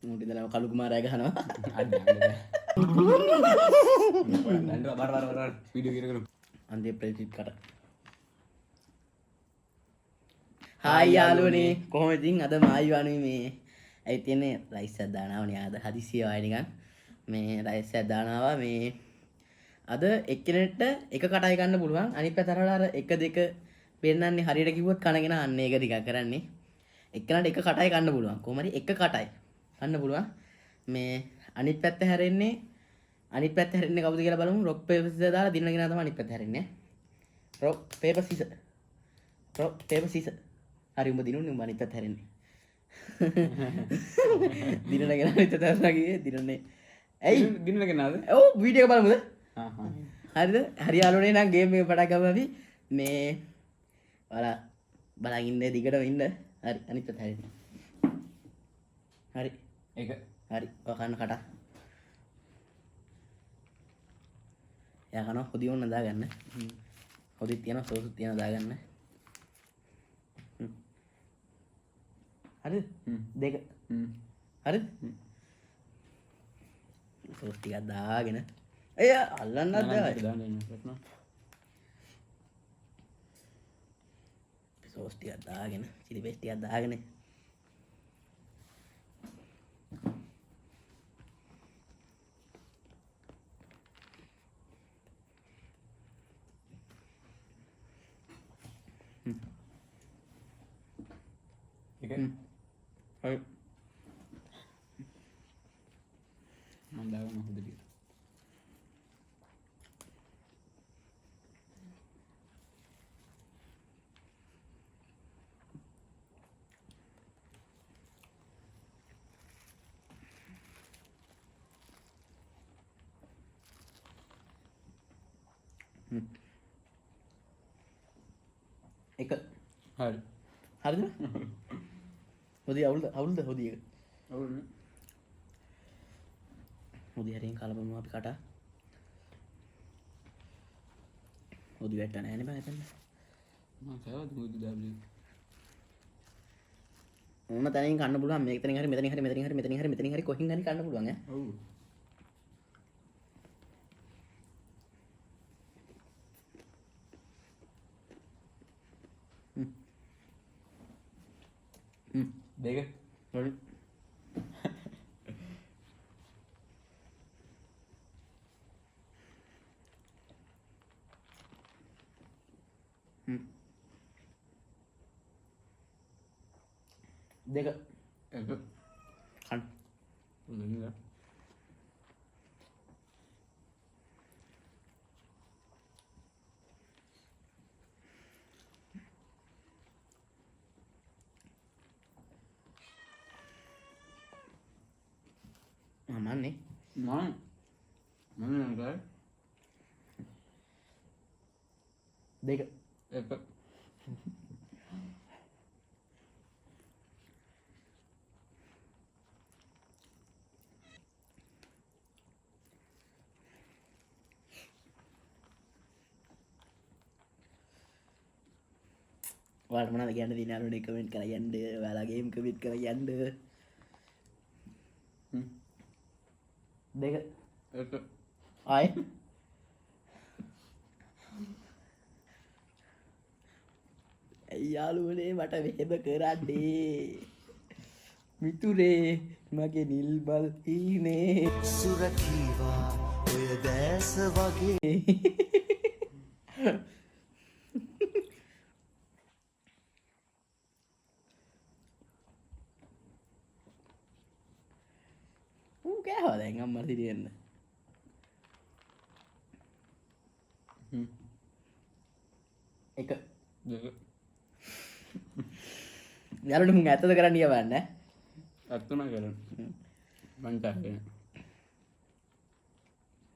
මුටි දලා කළු කුමාරය ගහනවා. අන්තිම ප්‍රතිපත් කට. හායි යාළුවනේ කොහොමද ඉතින් අද මායි වණුයි මේ ඇයි තියන්නේ රයිස් එකක් දානවනේ ආද හදිසිය ආයේ නිකන් මේ රයිස් එකක් දානවා මේ අද එක්කෙනෙක්ට එක කටයි ගන්න පුළුවන් අනිත් පැත්තට අර 1 2 පෙන්නන්නේ හරියට කිව්වොත් කනගෙන අන්න ඒක ටිකක් කරන්නේ එක්කෙනාට එක කටයි ගන්න පුළුවන් කොහොම හරි එක කටයි ගන්න පුළුවන් මේ අනිත් පැත්ත හැරෙන්නේ කවුද කියලා බලමු රොක් පේපර් සිසර් දාලා දිනගෙන තමයි අනිත් පැත්ත හැරෙන්නේ රොක් පේපර් සිසර් හරි උඹ දිනුනේ උඹ අනිත් පැත්ත හැරෙන්නේ දිනගෙන අනිත් පැත්ත හැරලා ගියේ දිනන්නේ ඇයි දිනගෙන ආද ඔව් වීඩියෝ එක බලමුද හරිද හරි යාළුවනේ නම් ගේම් එක පටන් ගමු අපි මේ බලන් ඉන්න දිගටම ඉන්න හරි අනිත් පැත්ත හැරෙන්නේ හරි ඒක හරි ඔකන්න කට යා කනවා හොදි ඕන දාගන්න හොදිත් තියනවා සෝසුත් තියනවා දාගන්න හරිද දෙක හරිද සෝස් ටිකක් දාගෙන එය අල්ලන්නත් බෑ සෝස් ටිකක් දාගෙන චිලි පේස්ට් ටිකක් දාගෙන ඒක හරි මම දාගන්න හොඳට එක හරි හරිද හොදි අවුල්ද හොදි එක අවුල්නේ හොදි හරියෙන් කලබමු අපි කට හොදි වැට්ට නැහැ නේ බං එතන මම කෑවද මුදු දාබ්ලි මොන තැනින් කන්න පුළුවන් මේක තැනින් හරි මෙතනින් හරි කොහින් හරි කන්න පුළුවන් ඈ ඔව් දෙක හරි දෙක එක කන්න හොඳින් අමන්නේ මම නංගා දෙක එක ඔයාලට මොනවද කියන්න තියෙන්නේ යාළුවනේ කමෙන්ට් කරලා යන්න ඔයාලා ගේම් කමෙන්ට් කරලා යන්න දෙක එක ආයේ ඇයි යාළුවනේ මට මෙහෙම කරන්නේ මිතුරේ මගේ නිල්බල් හීනේ සුරකීවා ඔය දැස වගේ ඌ කෑවා දැන් අම්මලා දිරියෙන්න එක දෙක යාළුවනේ මුන් ඇත්තද කරන්න කියවන්නේ අත්තුන කරන්න බංචාගෙන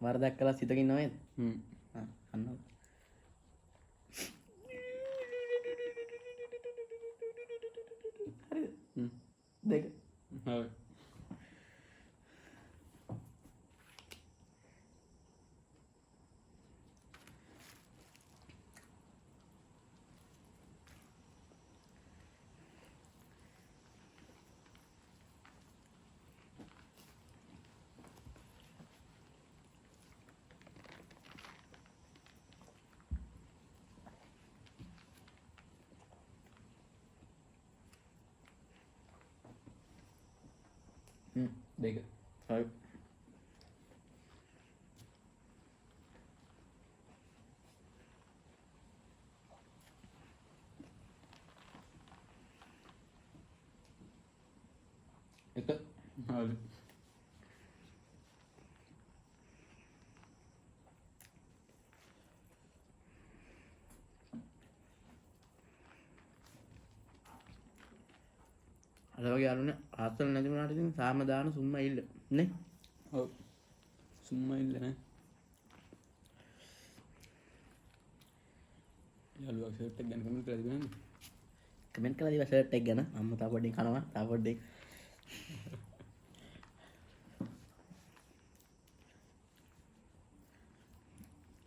වරදක් කළා සිතකින් නොවේද අන්න හරිද දෙක හරි දෙක. හරි. එක. හරි. අර වගේ අරුණ ආතල් නැති වුණාට ඉතින් සාම දාන සුම්ම ඉල්ල නේ. ඔව්. සුම්ම ඉල්ල නේ. යාළුවා ෂර්ට් එක ගැන කමෙන්ට් කරලා තිබුණානේ. කමෙන්ට් කරලා දීවා ෂර්ට් එක ගැන. අම්මා තා පොඩ්ඩෙන් කනවා. තා පොඩ්ඩෙන්.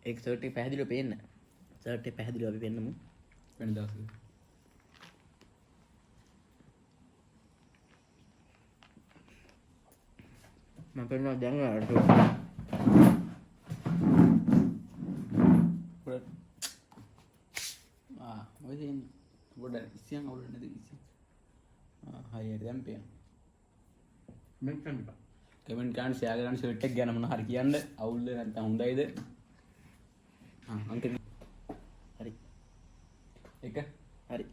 ඒක ෂර්ට් එක පැහැදිලිව පේන්න. ෂර්ට් එක පැහැදිලිව අපි පෙන්නමු. වෙන දවසක. මම පෙන්නවා දැන් ඔයාලට. පොඩ ඔය තියෙන්නේ පොඩ ඉසියන් අවුල් නැති ඉසියන්. හරියට දැන් පේනවා. කමෙන්ට් කරන්න එපා. කමෙන්ට් කරන්න ෂෙයා කරන්න ෂර්ට් එක ගැන මොන හරි කියන්න. අවුල්ද නැත්නම් හොඳයිද? අංක හරි. එක. හරි.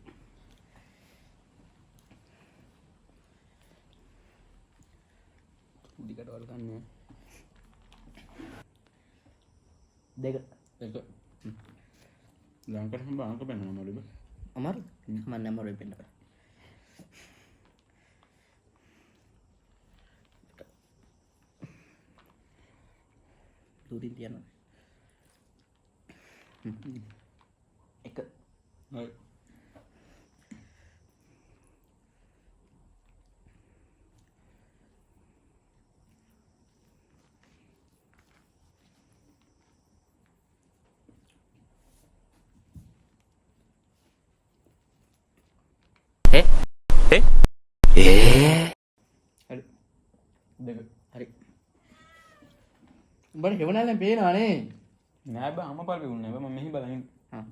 උඩි කටවල් ගන්න. දෙක. එක. ලංකට හම්බ අංක පෙන්නනවා මොළේ බ. අමාරු. මම නම්බර් එක පෙන්නන්න. දුරින් තියනවා. එක. හරි. හරි. දෙක. හරි. උඹට හෙවණල්ලෙන් පේනවනේ. නෑ බා අම්මා පාල් පෙවුන්නේ නෑ බා මම මෙහි බලමින්. හා.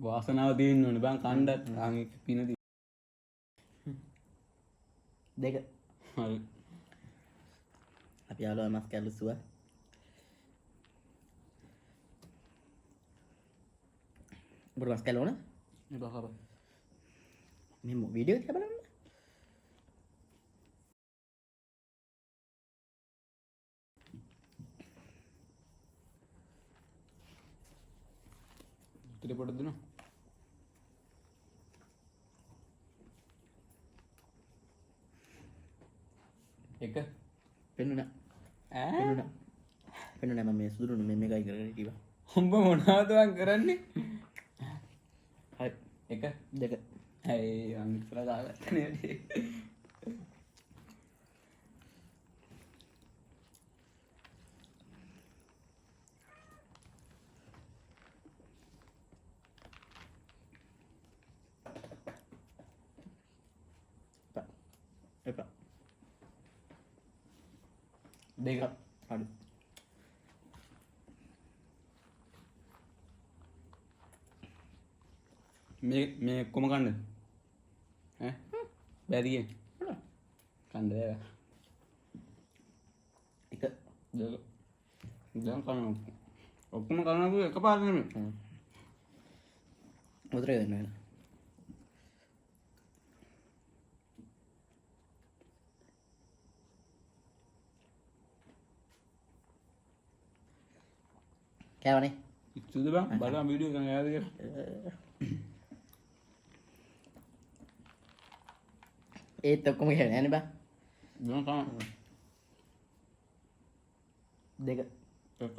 වාසනාව තියෙන්න ඕනේ බං කණ්ඩත් ආන් එක පිනදී. දෙක. හරි. අපි යාළුවා මස් කැල්ලුවා. උඹට මස් කැල්ල ඕන? එපා කපා. මේ වීඩියෝ එක බලන්න. උත්තර පොඩක් දෙනවා. එක. පෙන්නුණා. ඈ පෙන්නුණා. පෙන්නුණා මම මේ සුදුරුනේ මේ මේකයි කරගෙන හිටියා. උඹ මොනවද වන් කරන්නේ? හරි. එක. දෙක. ඇයි අන් ඉස්සර ගාගත්තනේ වැඩි. එපා. දෙක. හරි. මේ කොම කන්නද? ඈ බැරි කියන්නේ. කන්න බෑ. එක. දෙක. දැන් කන්න ඔක්කොම කන්නකෝ එකපාරට නෙමෙයි. උතරේ දෙන්න වෙන. කෑවනේ. ඉස්සුද බං බලන්න වීඩියෝ එක ගාද කියලා. ඒත් ඔක්කොම කෑවේ නෑනේ බා. දැන් කන්න. දෙක. එක.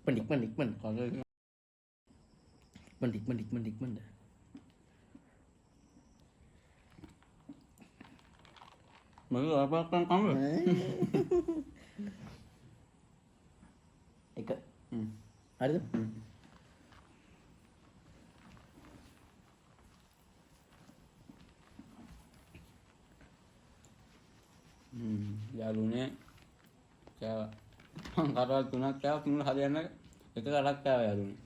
ඉක්මන්. කන්න. ඉක්මන්. මම අපක්කන් කන්න. එක. හරිද? යාළුවනේ කෑවා. මං කටවල් 3ක් කෑවා. 3 හරියන්න එක කටක් කෑවා යාළුවනේ.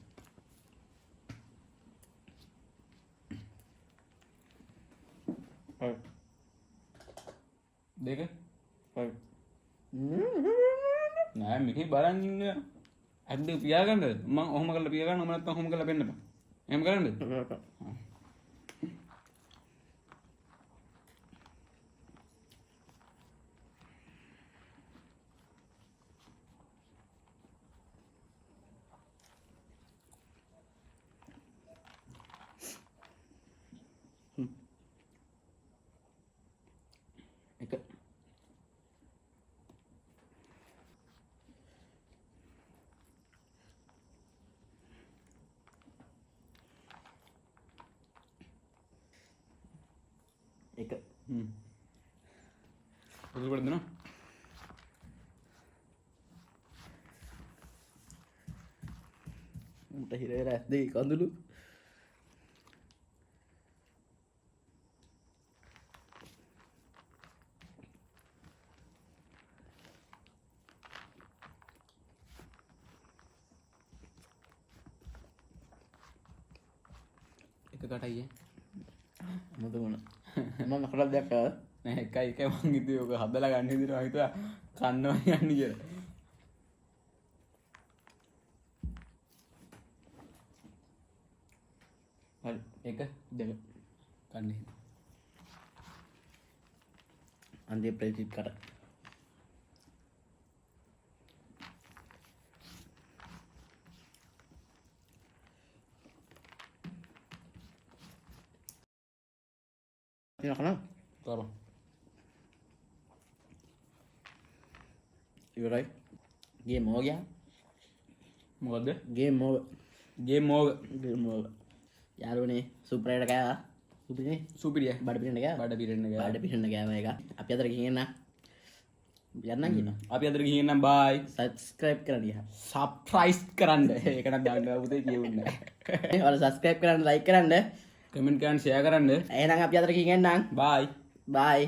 හරි. දෙක. හරි. නෑ මේකේ බලන් ඉන්න. අද්ද පියාගන්නද? මං ඔහොම කරලා පියාගන්න මම නැත්තම් ඔහොම කරලා පෙන්නපන්. එහෙම කරන්නද? එක එක පොදු කරද දෙනවා. උන්ට හිර වෙලා ඇස් දෙකේ කඳුළු එක කටයි මොකද මොන මම කරලා දැක්කා නෑ එකයි මං හිතුවේ ඔක හදලා ගන්න හිතුවා හිතුවා කන්නවා යන්නේ කියලා. හරි එක දෙක කන්නේ. අන්තිම ප්‍රතිචිත් කට තියනවා කරමු. ඉවරයි ගේම් ඕවර් ගියා මොකද්ද? Game over game over. Game over යාළුවනේ සුප්‍රේට කෑවා සුපිනේ සුපිරිය. බඩ පිරෙන්න කෑවා බඩ පිරෙන්න ගියා. බඩ පිරෙන්න කෑම එක අපි අතර ගිහින් යන්න කියනවා අපි අතර ගිහින් නම් බයි. සබ්ස්ක්‍රයිබ් කරන්න ගියා සබ්ස්ක්‍රයිබ් කරන්න. ඒකට දාන්න පුතේ කියුන්නේ. ඔයාලා සබ්ස්ක්‍රයිබ් කරන්න ලයික් කරන්න කමෙන්ට් කරන්න ෂෙයා කරන්න. එහෙනම් අපි අතර ගිහින් යන්නම් බයි. බයි